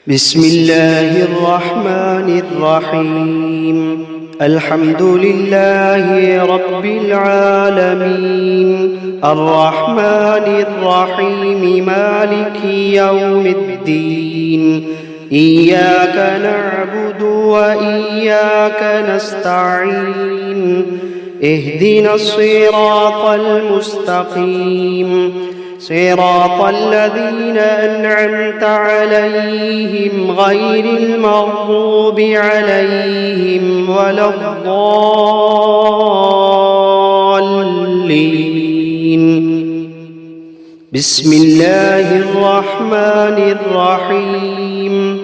بسم الله الرحمن الرحيم. الحمد لله رب العالمين، الرحمن الرحيم، مالك يوم الدين. إياك نعبد وإياك نستعين. اهدنا الصراط المستقيم، صراط الذين أنعمت عليهم غير المغضوب عليهم ولا الضالين. بسم الله الرحمن الرحيم.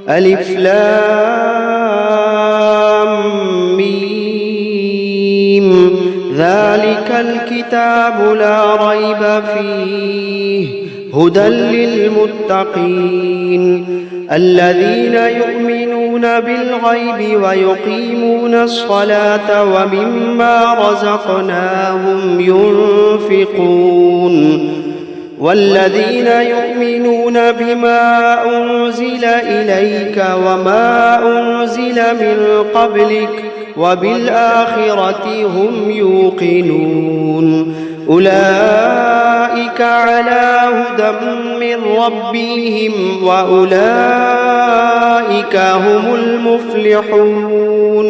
ألف لام ميم. ذلك الكتاب لا ريب فيه هدى للمتقين الذين يؤمنون بالغيب ويقيمون الصلاة ومما رزقناهم ينفقون والذين يؤمنون بما أنزل إليك وما أنزل من قبلك وبالآخرة هم يوقنون. أولئك على هدى من ربهم وأولئك هم المفلحون.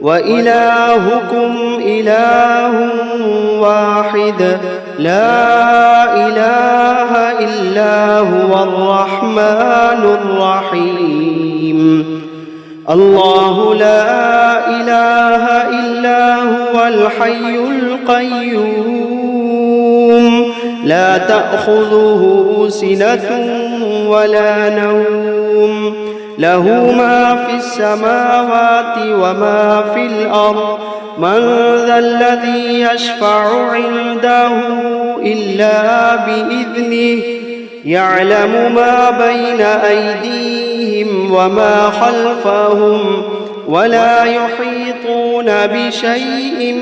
وإلهكم إله واحد لا إله إلا هو الرحمن الرحيم. الله لا إله إلا هو الحي القيوم، لا تأخذه سنة ولا نوم، له ما في السماوات وما في الأرض. من ذا الذي يشفع عنده إلا بإذنه، يعلم ما بين أيديهم وما خلفهم، ولا يحيطون بشيء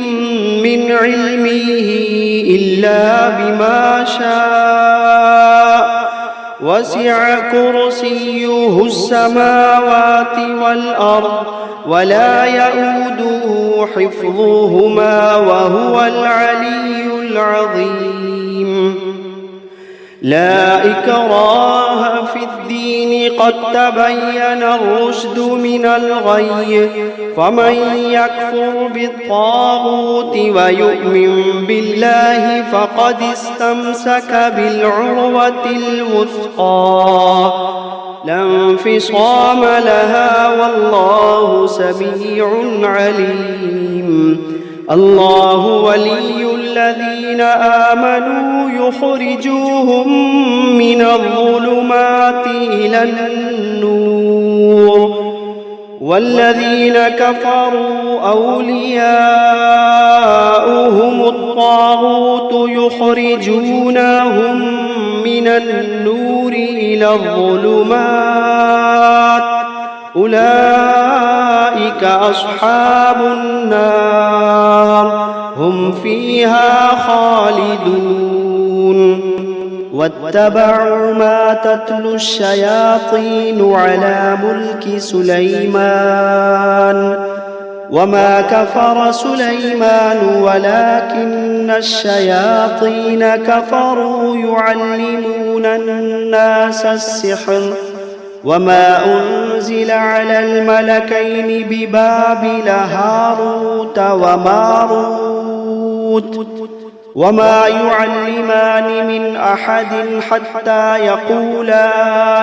من علمه إلا بما شاء. وسع كرسيه السماوات والأرض ولا يئوده حفظهما وهو العلي العظيم. لا إكراه في الدين، قد تبين الرشد من الغي. فمن يكفر بالطاغوت ويؤمن بالله فقد استمسك بالعروة الوثقى لا انفصام لها، والله سميع عليم. الله ولي الذين آمنوا يخرجوهم من الظلمات إلى النور، والذين كفروا أولياؤهم الطاغوت يخرجونهم من النور إلى الظلمات. أولئك أصحاب النار، هم فيها خالدون. واتبعوا ما تتلو الشياطين على ملك سليمان، وما كفر سليمان ولكن الشياطين كفروا يعلمون الناس السحر. وما أنزل على الملكين ببابل هاروت وماروت وما يعلمان من أحد حتى يقولا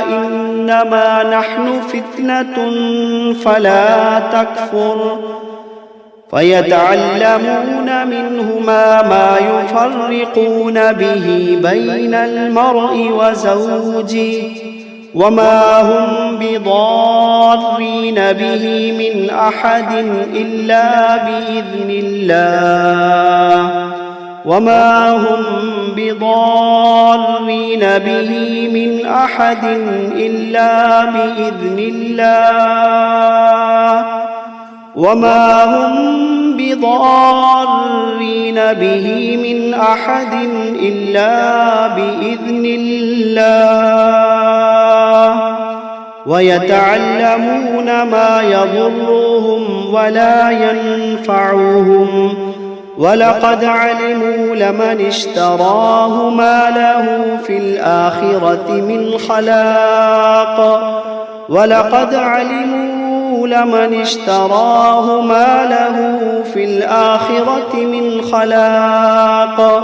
إنما نحن فتنة فلا تكفر. فيتعلمون منهما ما يفرقون به بين المرء وزوجه، وما هم بضارين به من أحد إلا بإذن الله، وما هم بضارين به من أحد إلا بإذن الله، وما هم بضارين به من أحد إلا بإذن الله. ويتعلمون ما يضرهم ولا ينفعهم ولقد علموا لمن اشتراه ما له في الآخرة من خلاق ولقد علموا لمن اشتراه ما له في الآخرة من خلاق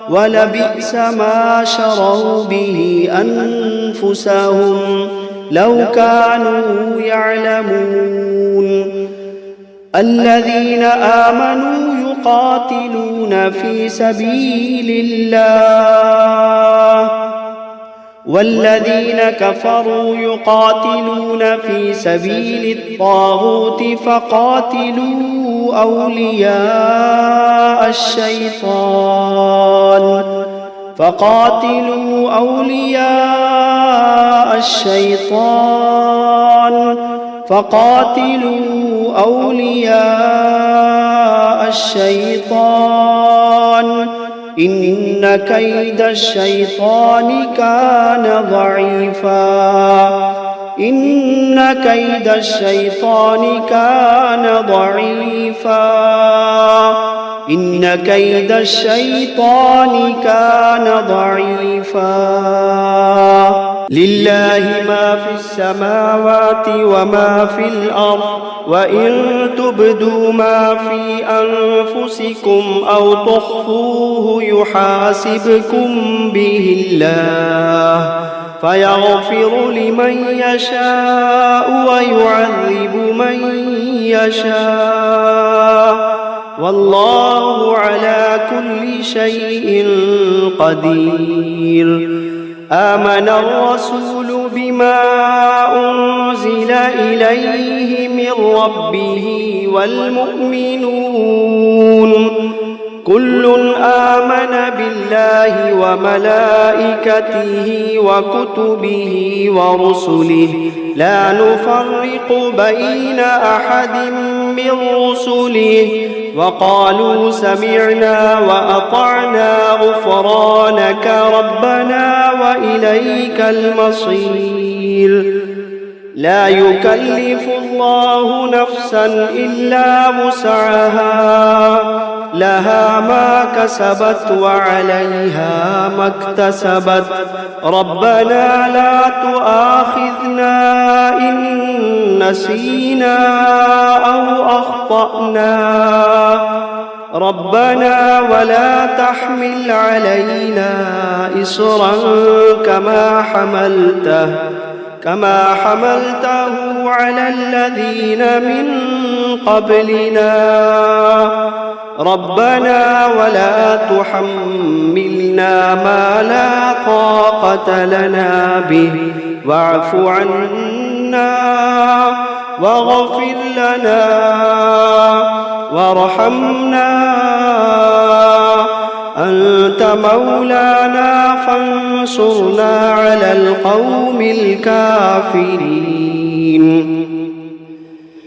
ولبئس ما شروا به أنفسهم لو كانوا يعلمون الذين آمنوا يقاتلون في سبيل الله والذين كفروا يقاتلون في سبيل الطاغوت فقاتلوا أولياء الشيطان إن كيد الشيطان كان ضعيفا لله ما في السماوات وما في الأرض وإن تبدوا ما في أنفسكم أو تخفوه يحاسبكم به الله فيغفر لمن يشاء ويعذب من يشاء والله على كل شيء قدير آمن الرسول بما أنزل إليه من ربه والمؤمنون كل آمن بالله وملائكته وكتبه ورسله لا نفرق بين أحد من رسله وقالوا سمعنا وأطعنا غفرانك ربنا وإليك المصير لا يكلف الله نفسا إلا وسعها لها ما كسبت وعليها ما اكتسبت ربنا لا تؤاخذنا إن نسينا أو أخطأنا ربنا ولا تحمل علينا إصرا كما حملته على الذين من قبلنا ربنا ولا تحملنا ما لا طاقة لنا به واعف عنا واغفر لنا وارحمنا أنت مولانا فانصرنا على القوم الكافرين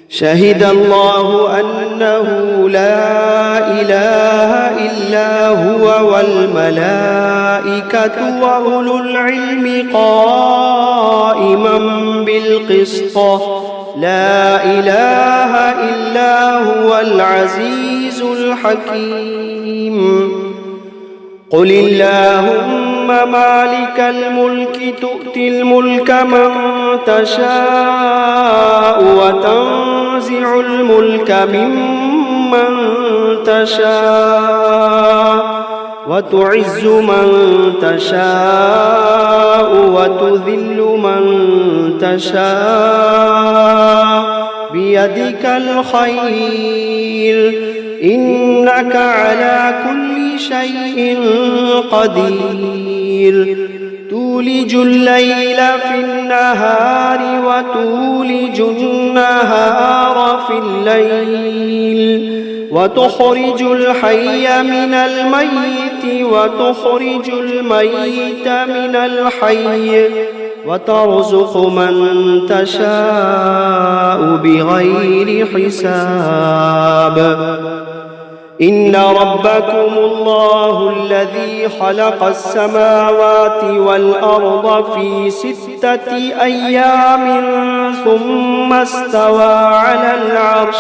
شهد الله أنه لا إله إلا هو والملائكة وأولو العلم قائما بالقسط لا إله إلا هو العزيز الحكيم قل اللهم مالك الملك تؤتي الملك من تشاء وتنزع الملك ممن تشاء وتعز من تشاء وتذل من تشاء بيدك الخير إنك على كل شيء قدير تولج الليل في النهار وتولج النهار في الليل وتخرج الحي من الميت وتخرج الميت من الحي وترزق من تشاء بغير حساب إن ربكم الله الذي خلق السماوات والأرض في 6 أيام ثم استوى على العرش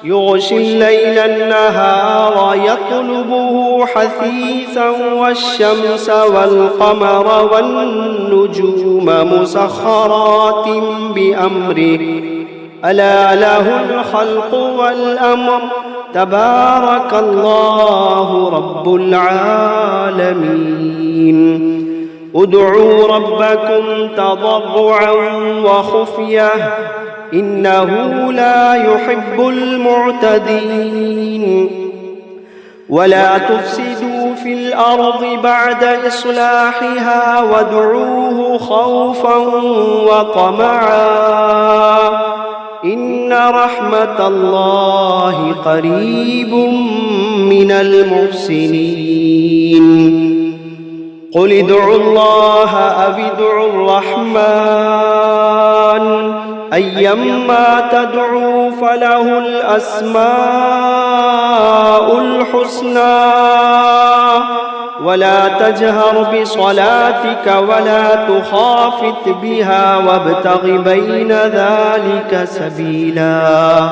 يغشي الليل النهار يطلبه حثيثا والشمس والقمر والنجوم مسخرات بأمره ألا له الخلق والأمر تبارك الله رب العالمين ادعوا ربكم تضرعا وخفية إنه لا يحب المعتدين ولا تفسدوا في الأرض بعد إصلاحها وادعوه خوفا وطمعا إن رحمة الله قريب من المحسنين قل ادعوا الله أو ادعوا الرحمن أيما تدعوا فله الأسماء الحسنى ولا تجهر بصلاتك ولا تخافت بها وابتغ بين ذلك سبيلا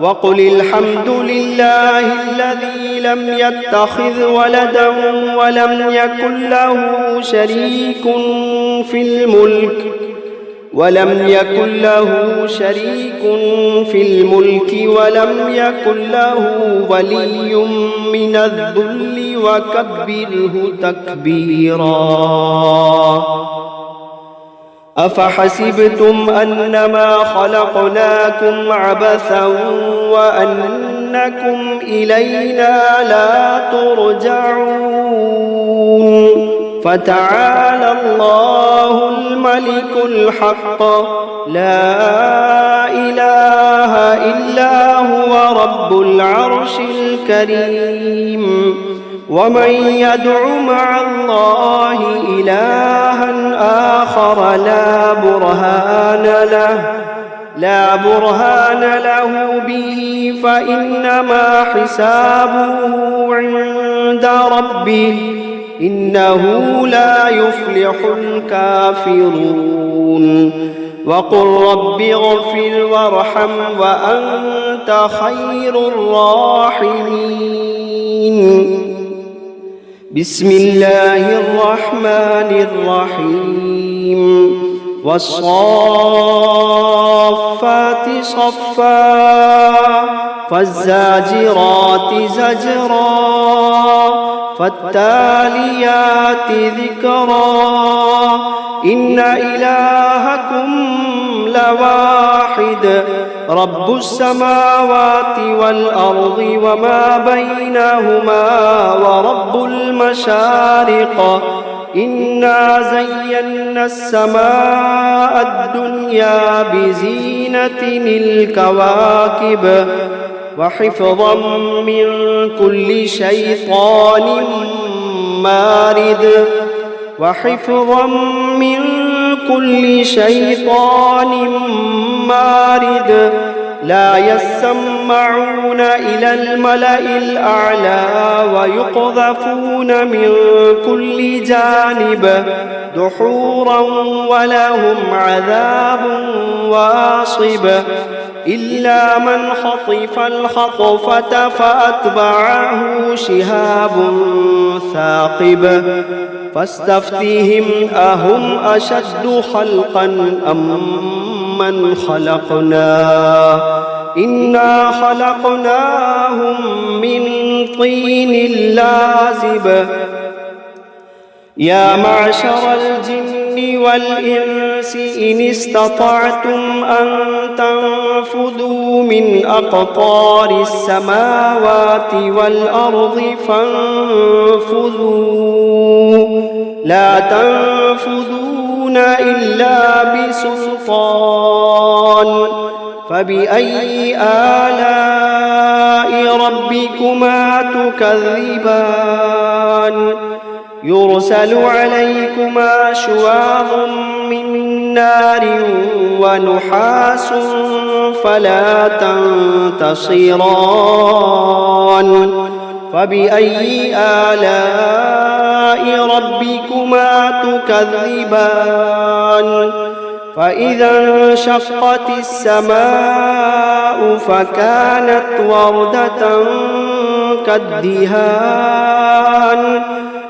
وقل الحمد لله الذي لم يتخذ ولدا ولم يكن له شريك في الملك ولم يكن ولم يكن له ولي من الذل وكبره تكبيرا أفحسبتم أنما خلقناكم عبثا وأنكم إلينا لا ترجعون فتعالى الله الملك الحق لا إله إلا هو رب العرش الكريم ومن يدع مع الله إلها آخر لا برهان له به فإنما حسابه عند ربه إنه لا يفلح الكافرون وقل رب اغفر وارحم وأنت خير الراحمين بسم الله الرحمن الرحيم والصافات صفا فالزاجرات زجرا فالتاليات ذكرا إن إلهكم لواحد رب السماوات والأرض وما بينهما ورب المشارق إنا زينا السماء الدنيا بزينة الكواكب وحفظا من كل شيطان مارد لا يسمعون إلى الملأ الأعلى ويقذفون من كل جانب دحورا ولهم عذاب واصب إلا من خطف الخطفة فأتبعه شهاب ثاقب فاستفتهم أهم أشد خلقا أم من خلقنا إنا خلقناهم من طين لازب يا معشر الجن والإنس إن استطعتم أن تنفذوا من أقطار السماوات والأرض فانفذوا لا تنفذون إلا بسلطان فبأي آلاء ربكما تكذبان يرسل عليكما شواظ من نار ونحاس فلا تنتصران فبأي آلاء ربكما تكذبان فإذا انشقت السماء فكانت وردة كالدهان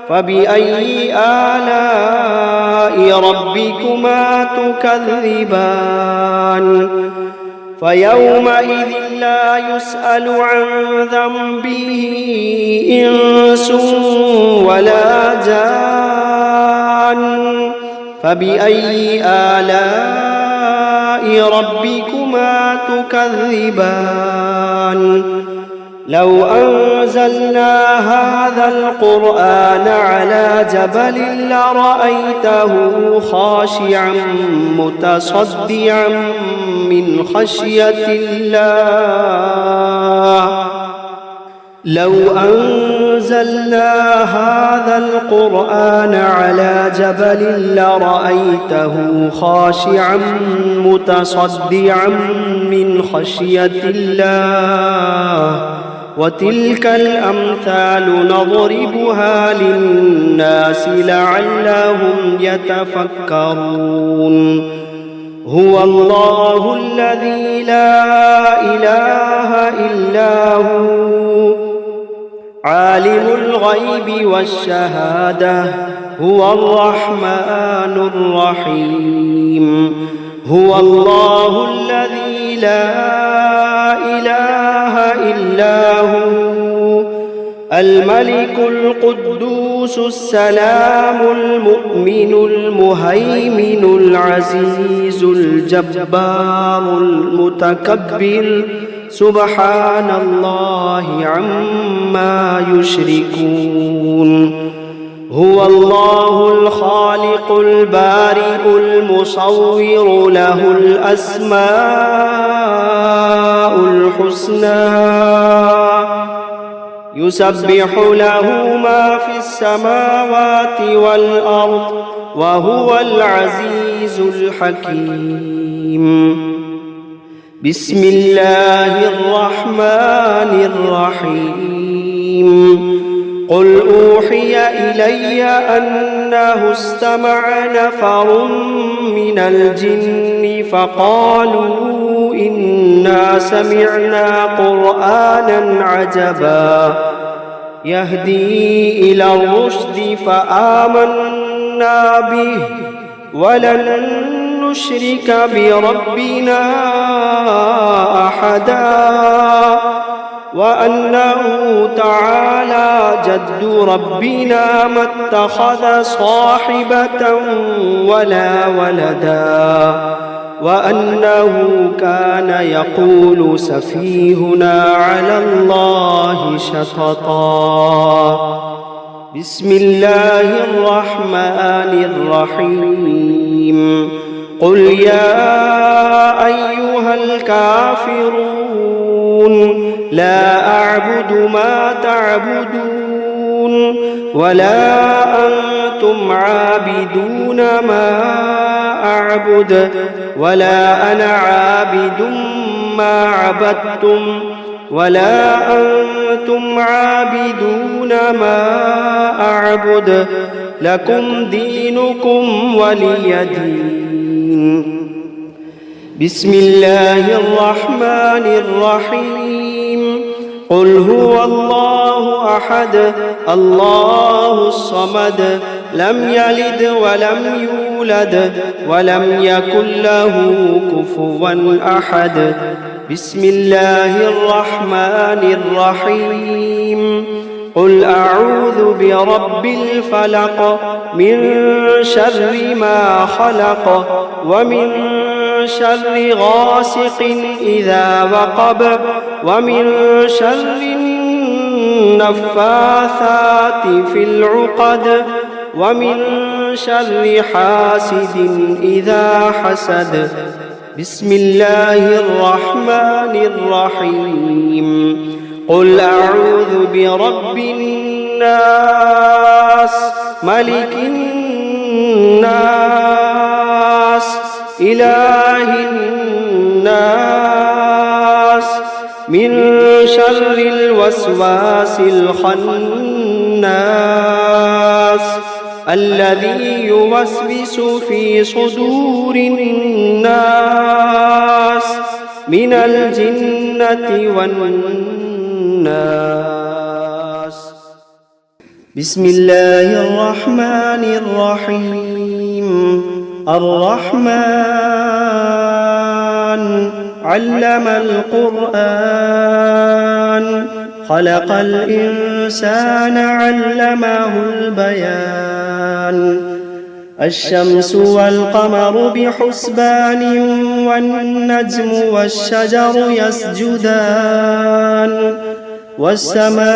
فبأي آلاء ربكما تكذبان فيومئذ لا يسأل عن ذنبه إنس ولا جان فبأي آلاء ربكما تكذبان لو أنزلنا هذا القرآن على جبل لرأيته خاشعا متصدعا من خشية الله لو أنزلنا هذا القرآن على جبل لرأيته خاشعا متصدعا من خشية الله وتلك الأمثال نضربها للناس لعلهم يتفكرون هو الله الذي لا إله إلا هو عالم الغيب والشهادة هو الرحمن الرحيم هو الله الذي لا إله إلا هو الملك القدوس السلام المؤمن المهيمن العزيز الجبار المتكبر سبحان الله عما يشركون هو الله الخالق البارئ المصور له الأسماء الحسنى يسبح له ما في السماوات والأرض وهو العزيز الحكيم بسم الله الرحمن الرحيم قل أوحي إلي أنه استمع نفر من الجن فقالوا إنا سمعنا قرآنا عجبا يهدي إلى الرشد فآمنا به ولن نشرك بربنا أحدا وأنه تعالى جد ربنا ما اتخذ صاحبة ولا ولدا وأنه كان يقول سفيهنا على الله شططا بسم الله الرحمن الرحيم قل يا أيها الكافرون لا أعبد ما تعبدون ولا أنتم عابدون ما أعبد ولا أنا عابد ما عبدتم ولا أنتم عابدون ما أعبد لكم دينكم ولي دين بسم الله الرحمن الرحيم قل هو الله أحد الله الصمد لم يلد ولم يولد ولم يكن له كفوا أحد بسم الله الرحمن الرحيم قل أعوذ برب الفلق من شر ما خلق ومن شر غاسق إذا وقب ومن شر النفاثات في العقد ومن شر حاسد إذا حسد بسم الله الرحمن الرحيم قل أعوذ برب الناس ملك الناس إله الناس من شر الوسواس الخناس الذي يوسوس في صدور الناس من الجنة والناس. بسم الله الرحمن الرحيم. الرحمن علم القرآن خلق الإنسان علمه البيان. الشمس والقمر بحسبان والنجم والشجر يسجدان. والسماء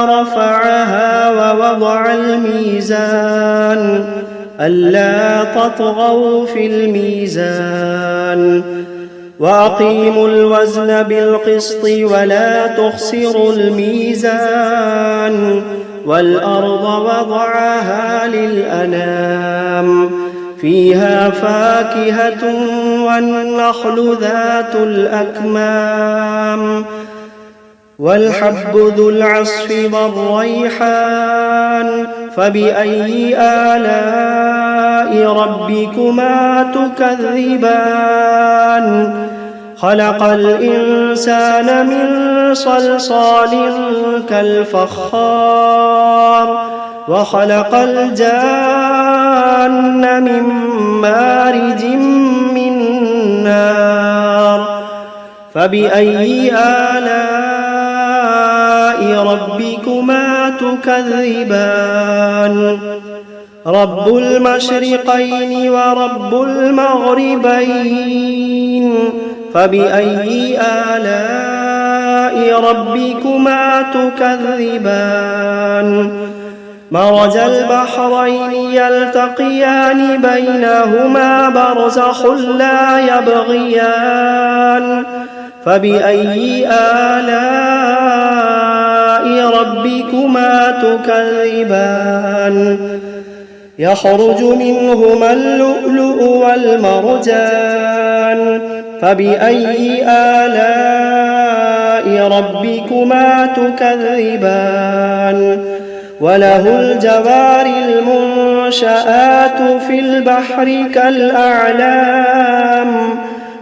رفعها ووضع الميزان ألا تطغوا في الميزان وأقيموا الوزن بالقسط ولا تخسروا الميزان. والأرض وضعها للأنام فيها فاكهة والنخل ذات الأكمام والحب ذو العصف والريحان. فبأي آلاء ربكما تكذبان؟ خلق الإنسان من صلصال كالفخار وخلق الجان من مارج من نار. فبأي آلاء ربكما تكذبان؟ رب المشرقين ورب المغربين. فبأي آلاء ربكما تكذبان؟ مرج البحرين يلتقيان بينهما برزخ لا يبغيان. فبأي آلاء ربكما تكذبان؟ يخرج منهما اللؤلؤ والمرجان. فبأي آلاء ربكما تكذبان؟ وله الجوار المنشآت في البحر كالأعلام.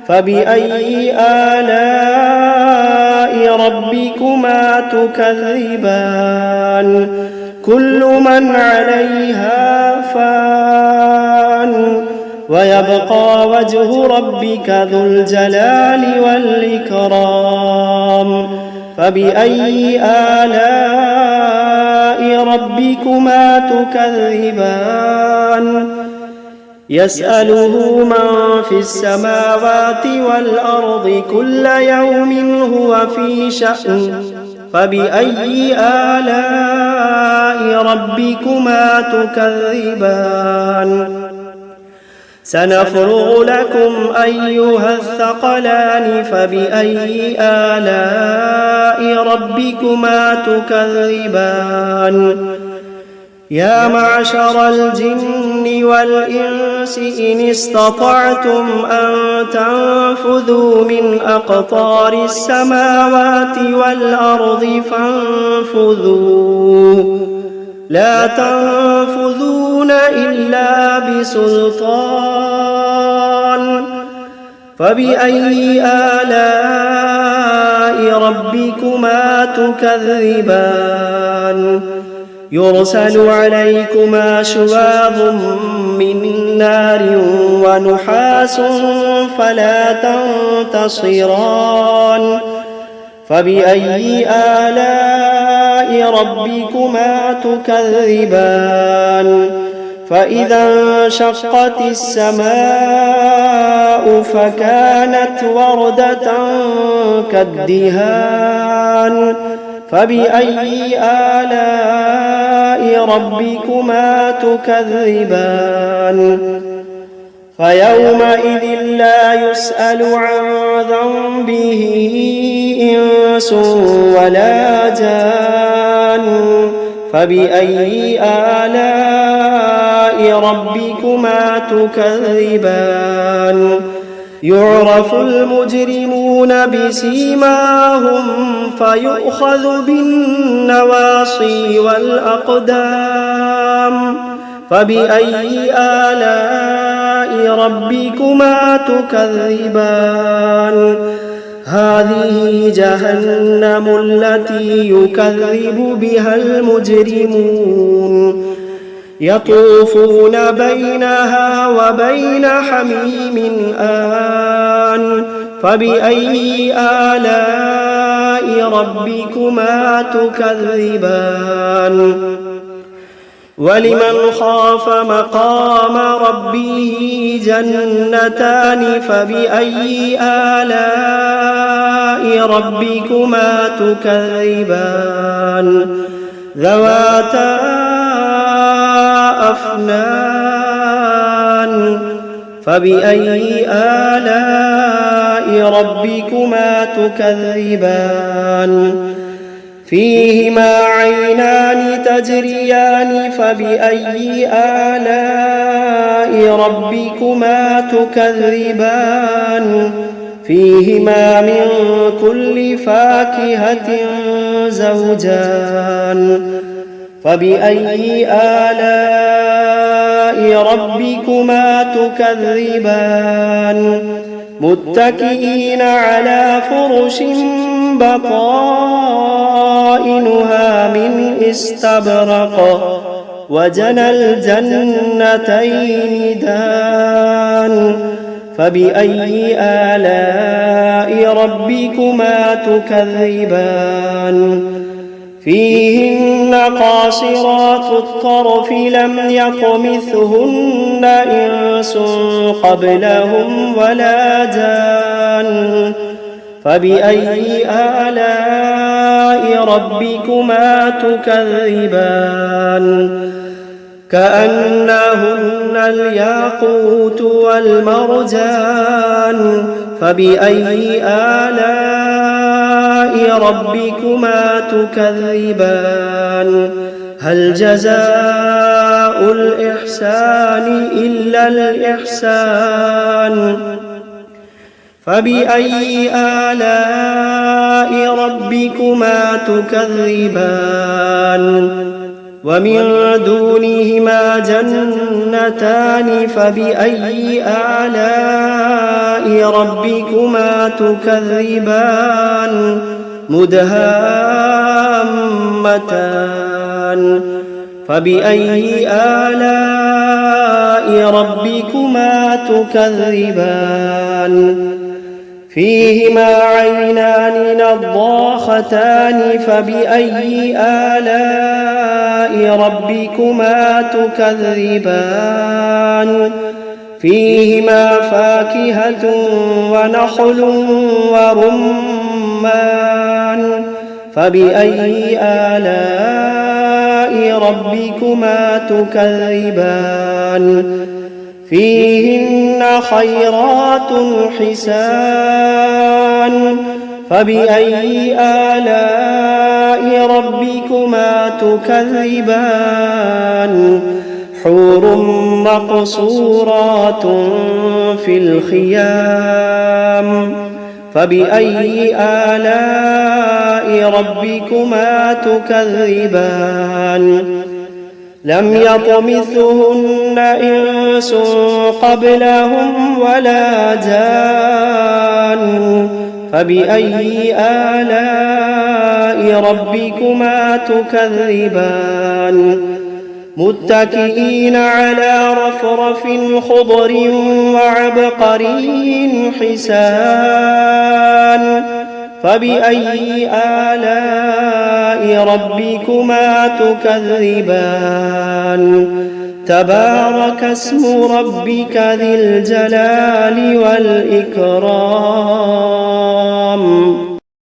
فبأي آلاء ربكما تكذبان؟ كل من عليها فان ويبقى وجه ربك ذو الجلال والإكرام. فبأي آلاء ربكما تكذبان؟ يسأله من في السماوات والأرض كل يوم هو في شأن. فبأي آلاء ربكما تكذبان؟ سنفرغ لكم أيها الثقلان. فبأي آلاء ربكما تكذبان؟ يا معشر الجن والإنس إن استطعتم أن تنفذوا من أقطار السماوات والأرض فانفذوا لا تنفذون إلا بسلطان. فبأي آلاء ربكما تكذبان؟ يرسل عليكما شواظ من نار ونحاس فلا تنتصران. فبأي آلاء ربكما تكذبان؟ فإذا انشقت السماء فكانت وردة كالدهان. فبأي آلاء ربكما تكذبان؟ فيومئذ لا يسأل عن ذنبه إنس ولا جان. فبأي آلاء ربكما تكذبان يعرف المجرمون بسيماهم فيؤخذ بالنواصي والأقدام فبأي آلاء ربكما تكذبان هذه جهنم التي يكذب بها المجرمون يطوفون بينها وبين حميم آن فبأي آلاء ربكما تكذبان ولمن خاف مقام ربه جنتان فبأي آلاء ربكما تكذبان ذواتا أفنان فبأي آلاء ربكما تكذبان فيهما عينان تجريان فبأي آلاء ربكما تكذبان فيهما من كل فاكهة زوجان فبأي آلاء ربكما تكذبان متكئين على فرش بطائنها من استبرق وجنى الجنتين دان فبأي آلاء ربكما تكذبان فيهن قاصرات الطرف لم يطمثهن إنس قبلهم ولا جان فبأي آلاء ربكما تكذبان كأنهن الياقوت والمرجان فبأي آلاء ربكما تكذبان هل جزاء الإحسان إلا الإحسان فبأي آلاء ربكما تكذبان ومن دونهما جنتان فبأي آلاء ربكما تكذبان مدهامتان فبأي آلاء ربكما تكذبان فيهما عينان نضاختان فبأي آلاء ربكما تكذبان فيهما فاكهة ونخل ورمان فبأي آلاء ربكما تكذبان فيهن خيرات حسان فبأي آلاء ربكما تكذبان حور مقصورات في الخيام فبأي آلاء ربكما تكذبان لم يطمثهن إنس قبلهم ولا جان فبأي آلاء ربكما تكذبان متكئين على رفرف خضر وعبقري حسان فبأي آلاء ربكما تكذبان تبارك اسم ربك ذي الجلال والإكرام